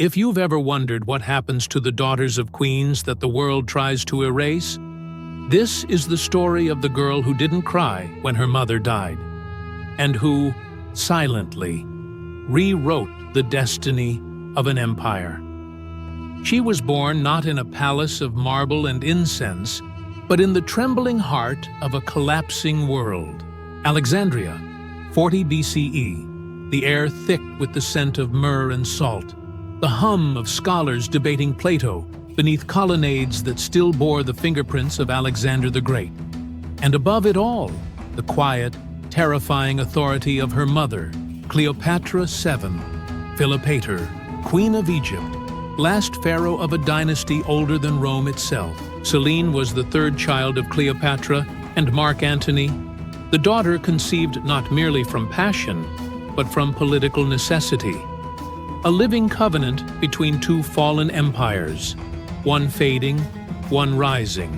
If you've ever wondered what happens to the daughters of queens that the world tries to erase, this is the story of the girl who didn't cry when her mother died, and who, silently, rewrote the destiny of an empire. She was born not in a palace of marble and incense, but in the trembling heart of a collapsing world. Alexandria, 40 BCE, the air thick with the scent of myrrh and salt, the hum of scholars debating Plato beneath colonnades that still bore the fingerprints of Alexander the Great. And above it all, the quiet, terrifying authority of her mother, Cleopatra VII, Philopator, Queen of Egypt, last pharaoh of a dynasty older than Rome itself. Selene was the third child of Cleopatra and Mark Antony, the daughter conceived not merely from passion, but from political necessity. A living covenant between two fallen empires, one fading, one rising.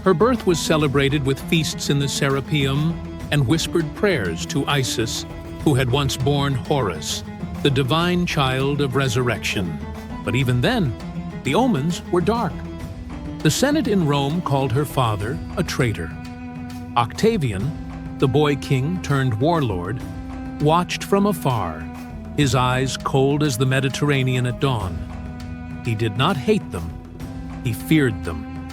Her birth was celebrated with feasts in the Serapeum and whispered prayers to Isis, who had once borne Horus, the divine child of resurrection. But even then, the omens were dark. The Senate in Rome called her father a traitor. Octavian, the boy king turned warlord, watched from afar, his eyes cold as the Mediterranean at dawn. He did not hate them, he feared them.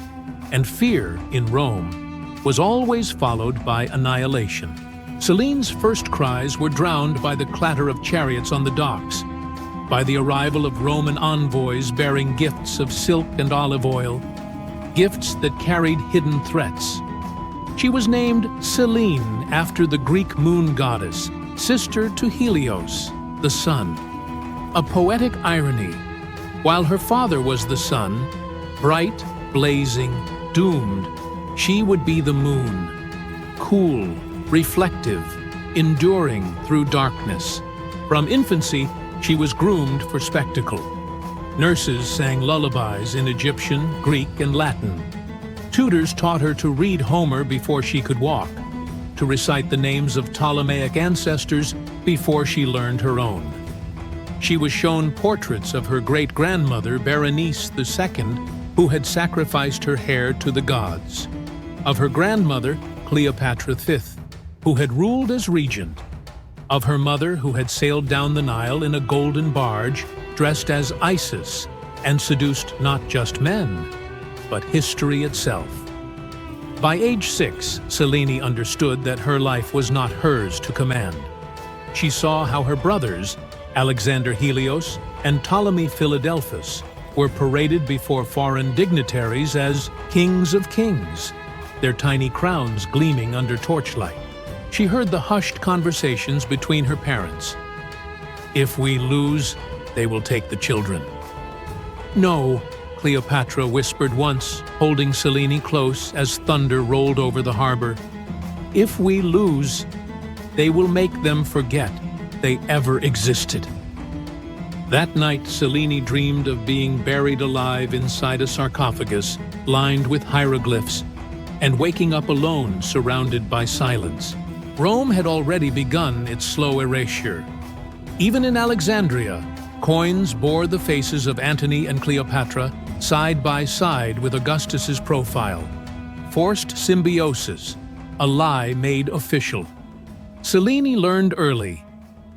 And fear in Rome was always followed by annihilation. Selene's first cries were drowned by the clatter of chariots on the docks, by the arrival of Roman envoys bearing gifts of silk and olive oil, gifts that carried hidden threats. She was named Selene after the Greek moon goddess, sister to Helios, the sun. A poetic irony. While her father was the sun, bright, blazing, doomed, she would be the moon, cool, reflective, enduring through darkness. From infancy, she was groomed for spectacle. Nurses sang lullabies in Egyptian, Greek, and Latin. Tutors taught her to read Homer before she could walk, to recite the names of Ptolemaic ancestors before she learned her own. She was shown portraits of her great-grandmother Berenice II, who had sacrificed her hair to the gods, of her grandmother Cleopatra V, who had ruled as regent, of her mother who had sailed down the Nile in a golden barge dressed as Isis and seduced not just men, but history itself. By age 6, Selene understood that her life was not hers to command. She saw how her brothers, Alexander Helios and Ptolemy Philadelphus, were paraded before foreign dignitaries as kings of kings, their tiny crowns gleaming under torchlight. She heard the hushed conversations between her parents. "If we lose, they will take the children." "No," Cleopatra whispered once, holding Selene close as thunder rolled over the harbor. "If we lose, they will make them forget they ever existed." That night, Selene dreamed of being buried alive inside a sarcophagus lined with hieroglyphs and waking up alone, surrounded by silence. Rome had already begun its slow erasure. Even in Alexandria, coins bore the faces of Antony and Cleopatra side by side with Augustus's profile. Forced symbiosis, a lie made official. Selene learned early,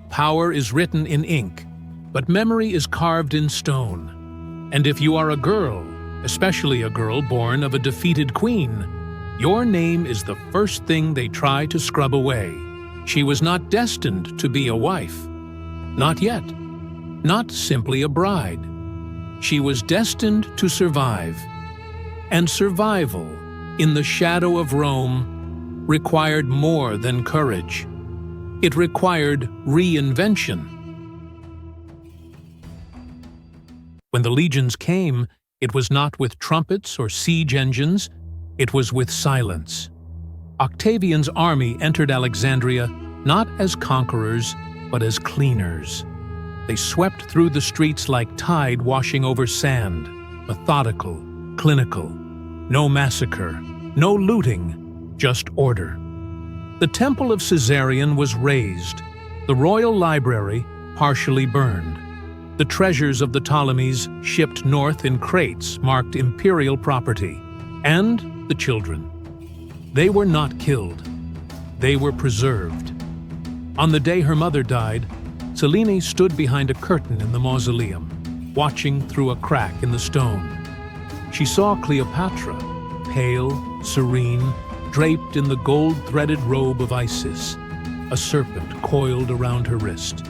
power is written in ink, but memory is carved in stone. And if you are a girl, especially a girl born of a defeated queen, your name is the first thing they try to scrub away. She was not destined to be a wife. Not yet. Not simply a bride. She was destined to survive. And survival, in the shadow of Rome, required more than courage. It required reinvention. When the legions came, it was not with trumpets or siege engines, it was with silence. Octavian's army entered Alexandria not as conquerors, but as cleaners. They swept through the streets like tide washing over sand, methodical, clinical. No massacre, no looting, just order. The Temple of Caesarion was razed, the royal library partially burned. The treasures of the Ptolemies shipped north in crates marked imperial property, and the children. They were not killed. They were preserved. On the day her mother died, Selene stood behind a curtain in the mausoleum, watching through a crack in the stone. She saw Cleopatra, pale, serene, draped in the gold-threaded robe of Isis, a serpent coiled around her wrist.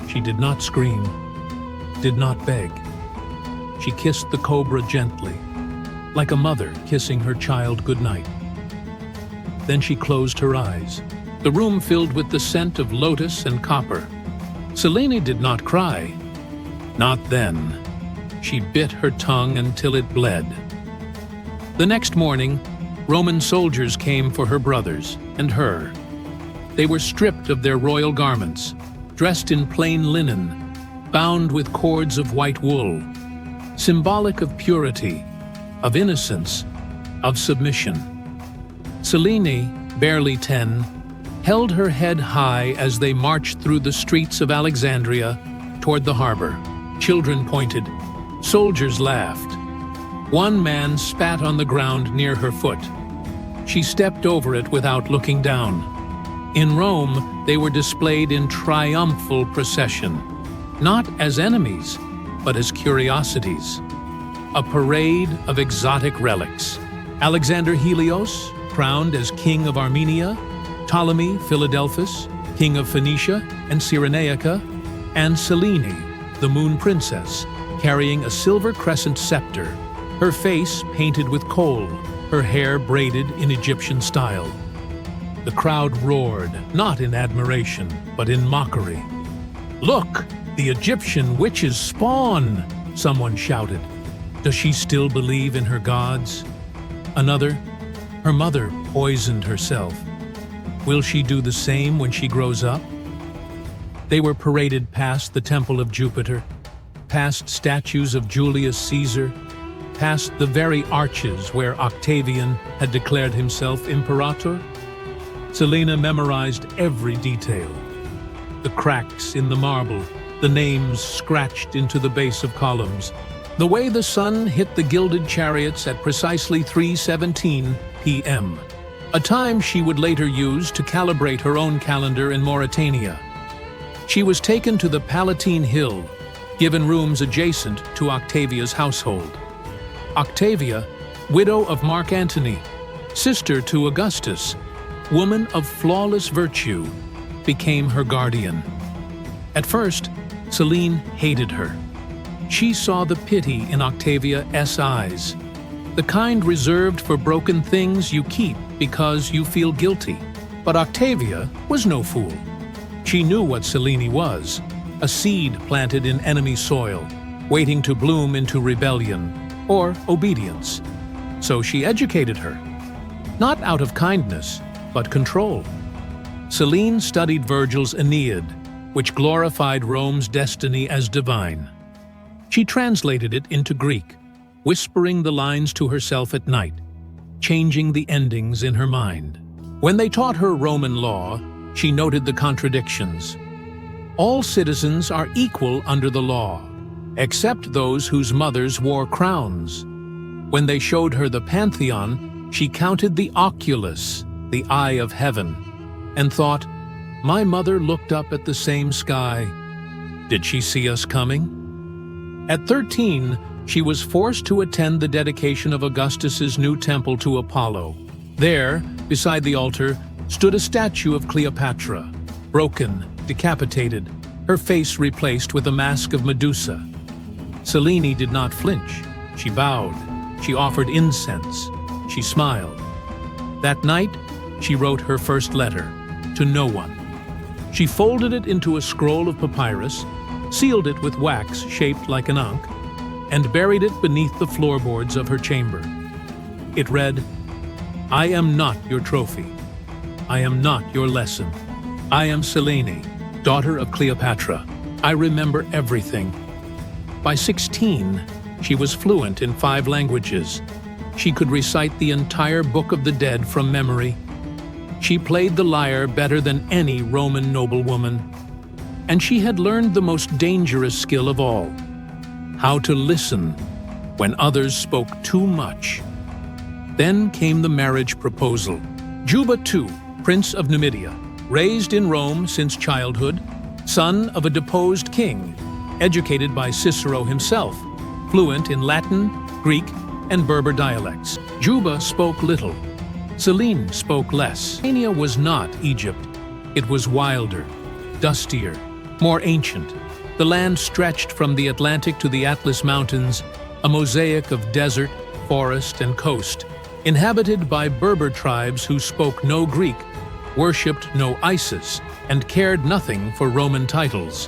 She did not scream, did not beg. She kissed the cobra gently, like a mother kissing her child goodnight. Then she closed her eyes, the room filled with the scent of lotus and copper. Selene did not cry. Not then. She bit her tongue until it bled. The next morning, Roman soldiers came for her brothers and her. They were stripped of their royal garments, dressed in plain linen, bound with cords of white wool, symbolic of purity, of innocence, of submission. Selene, barely 10, held her head high as they marched through the streets of Alexandria toward the harbor. Children pointed. Soldiers laughed. One man spat on the ground near her foot. She stepped over it without looking down. In Rome, they were displayed in triumphal procession, not as enemies, but as curiosities. A parade of exotic relics. Alexander Helios, crowned as King of Armenia, Ptolemy Philadelphus, King of Phoenicia and Cyrenaica, and Selene, the Moon Princess, carrying a silver crescent scepter, her face painted with kohl, her hair braided in Egyptian style. The crowd roared, not in admiration, but in mockery. "Look, the Egyptian witch's spawn!" someone shouted. "Does she still believe in her gods?" Another, "Her mother poisoned herself. Will she do the same when she grows up?" They were paraded past the Temple of Jupiter, past statues of Julius Caesar, past the very arches where Octavian had declared himself imperator. Selene memorized every detail. The cracks in the marble, the names scratched into the base of columns, the way the sun hit the gilded chariots at precisely 3:17 p.m., a time she would later use to calibrate her own calendar in Mauretania. She was taken to the Palatine Hill, given rooms adjacent to Octavia's household. Octavia, widow of Mark Antony, sister to Augustus, woman of flawless virtue, became her guardian. At first, Selene hated her. She saw the pity in Octavia's eyes, the kind reserved for broken things you keep because you feel guilty. But Octavia was no fool. She knew what Selene was, a seed planted in enemy soil, waiting to bloom into rebellion or obedience. So she educated her, not out of kindness, but control. Selene studied Virgil's Aeneid, which glorified Rome's destiny as divine. She translated it into Greek, whispering the lines to herself at night, changing the endings in her mind. When they taught her Roman law, she noted the contradictions. All citizens are equal under the law, except those whose mothers wore crowns. When they showed her the Pantheon, she counted the oculus, the eye of heaven, and thought, "My mother looked up at the same sky. Did she see us coming?" At 13, she was forced to attend the dedication of Augustus's new temple to Apollo. There, beside the altar, stood a statue of Cleopatra, broken, decapitated, her face replaced with a mask of Medusa. Selene did not flinch. She bowed. She offered incense. She smiled. That night, she wrote her first letter, to no one. She folded it into a scroll of papyrus, sealed it with wax shaped like an ankh, and buried it beneath the floorboards of her chamber. It read, "I am not your trophy. I am not your lesson. I am Selene, daughter of Cleopatra. I remember everything." By 16, she was fluent in 5 languages. She could recite the entire Book of the Dead from memory. She played the lyre better than any Roman noblewoman. And she had learned the most dangerous skill of all: how to listen when others spoke too much. Then came the marriage proposal. Juba II, Prince of Numidia, raised in Rome since childhood, son of a deposed king, educated by Cicero himself, fluent in Latin, Greek, and Berber dialects. Juba spoke little. Selene spoke less. Mauretania was not Egypt. It was wilder, dustier, more ancient. The land stretched from the Atlantic to the Atlas Mountains, a mosaic of desert, forest, and coast, inhabited by Berber tribes who spoke no Greek, worshipped no Isis, and cared nothing for Roman titles.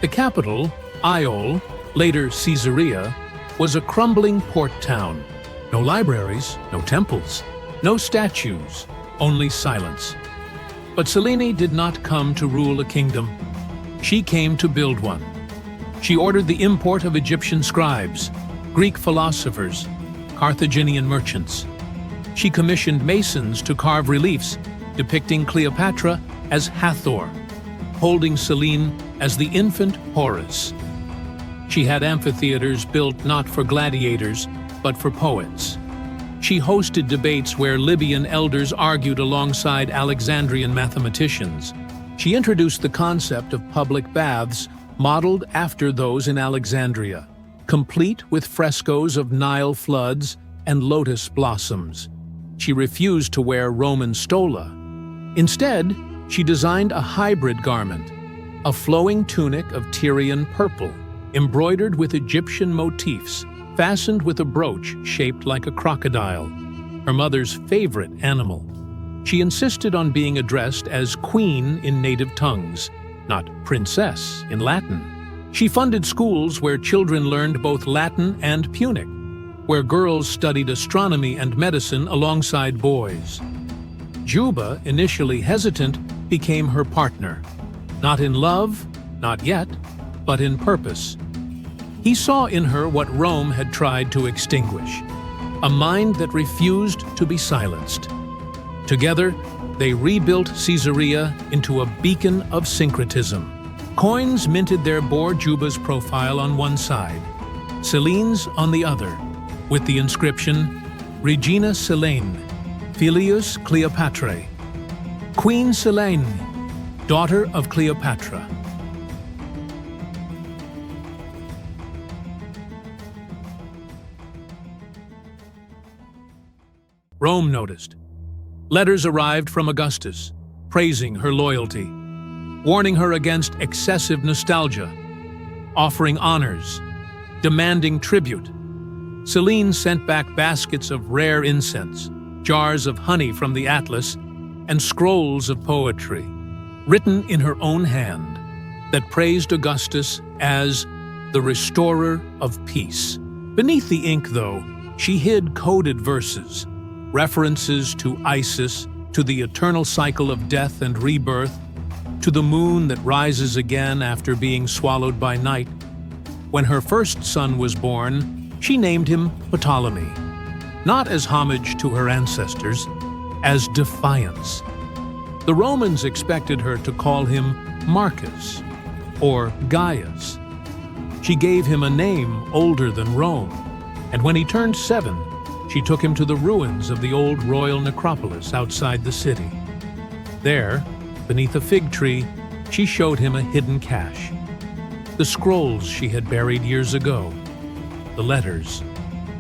The capital, Iole, later Caesarea, was a crumbling port town. No libraries, no temples, no statues, only silence. But Selene did not come to rule a kingdom. She came to build one. She ordered the import of Egyptian scribes, Greek philosophers, Carthaginian merchants. She commissioned masons to carve reliefs depicting Cleopatra as Hathor, holding Selene as the infant Horus. She had amphitheaters built not for gladiators, but for poets. She hosted debates where Libyan elders argued alongside Alexandrian mathematicians. She introduced the concept of public baths modeled after those in Alexandria, complete with frescoes of Nile floods and lotus blossoms. She refused to wear Roman stola. Instead, she designed a hybrid garment, a flowing tunic of Tyrian purple, embroidered with Egyptian motifs, fastened with a brooch shaped like a crocodile, her mother's favorite animal. She insisted on being addressed as queen in native tongues, not princess in Latin. She funded schools where children learned both Latin and Punic, where girls studied astronomy and medicine alongside boys. Juba, initially hesitant, became her partner, not in love, not yet, but in purpose. He saw in her what Rome had tried to extinguish, a mind that refused to be silenced. Together, they rebuilt Caesarea into a beacon of syncretism. Coins minted there bore Juba's profile on one side, Selene's on the other, with the inscription, Regina Selene, Filius Cleopatrae, Queen Selene, daughter of Cleopatra. Rome noticed. Letters arrived from Augustus, praising her loyalty, warning her against excessive nostalgia, offering honors, demanding tribute. Selene sent back baskets of rare incense, jars of honey from the Atlas, and scrolls of poetry, written in her own hand, that praised Augustus as the restorer of peace. Beneath the ink, though, she hid coded verses, references to Isis, to the eternal cycle of death and rebirth, to the moon that rises again after being swallowed by night. When her first son was born, she named him Ptolemy, not as homage to her ancestors, as defiance. The Romans expected her to call him Marcus or Gaius. She gave him a name older than Rome, and when he turned 7, she took him to the ruins of the old royal necropolis outside the city. There, beneath a fig tree, she showed him a hidden cache. The scrolls she had buried years ago, the letters,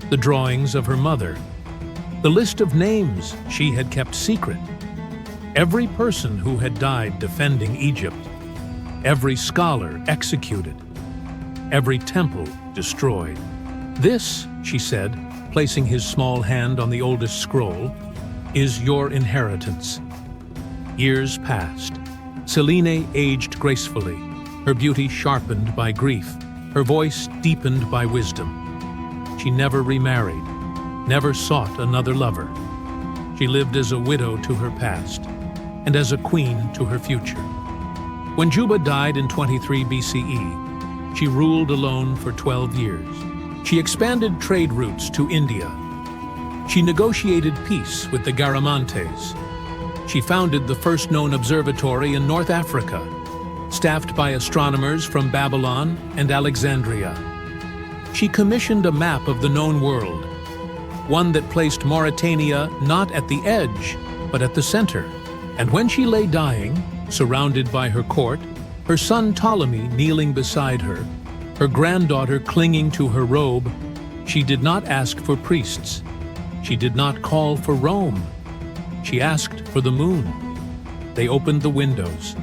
the drawings of her mother, the list of names she had kept secret. Every person who had died defending Egypt, every scholar executed, every temple destroyed. This, she said, placing his small hand on the oldest scroll, is your inheritance. Years passed. Selene aged gracefully, her beauty sharpened by grief, her voice deepened by wisdom. She never remarried, never sought another lover. She lived as a widow to her past, and as a queen to her future. When Juba died in 23 BCE, she ruled alone for 12 years. She expanded trade routes to India. She negotiated peace with the Garamantes. She founded the first known observatory in North Africa. staffed by astronomers from Babylon and Alexandria. She commissioned a map of the known world, one that placed Mauretania not at the edge, but at the center. And when she lay dying, surrounded by her court, her son Ptolemy kneeling beside her, her granddaughter clinging to her robe, she did not ask for priests. She did not call for Rome. She asked for the moon. They opened the windows.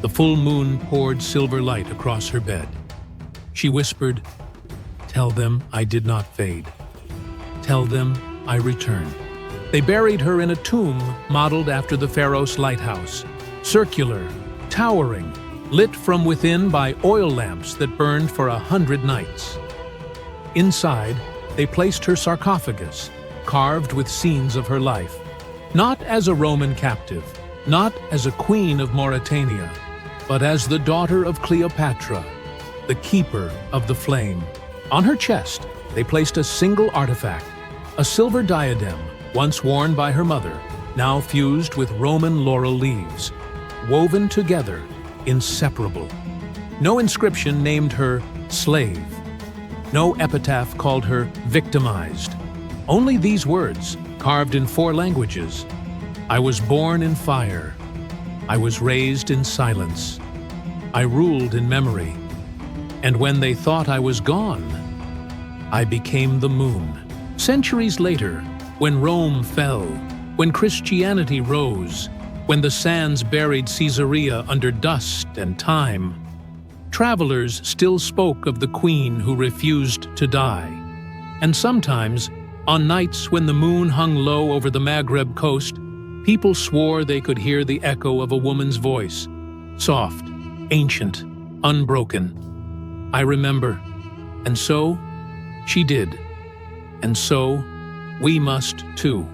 The full moon poured silver light across her bed. She whispered, "Tell them I did not fade. Tell them I return." They buried her in a tomb modeled after the Pharos lighthouse, circular, towering, lit from within by oil lamps that burned for 100 nights. Inside, they placed her sarcophagus, carved with scenes of her life, not as a Roman captive, not as a queen of Mauretania, but as the daughter of Cleopatra, the keeper of the flame. On her chest, they placed a single artifact, a silver diadem, once worn by her mother, now fused with Roman laurel leaves, woven together, inseparable. No inscription named her slave. No epitaph called her victimized. Only these words, carved in 4 languages: I was born in fire. I was raised in silence. I ruled in memory. And when they thought I was gone, I became the moon. Centuries later, when Rome fell, when Christianity rose, when the sands buried Caesarea under dust and time, travelers still spoke of the queen who refused to die. And sometimes, on nights when the moon hung low over the Maghreb coast, people swore they could hear the echo of a woman's voice, soft, ancient, unbroken. I remember. And so, she did. And so, we must too.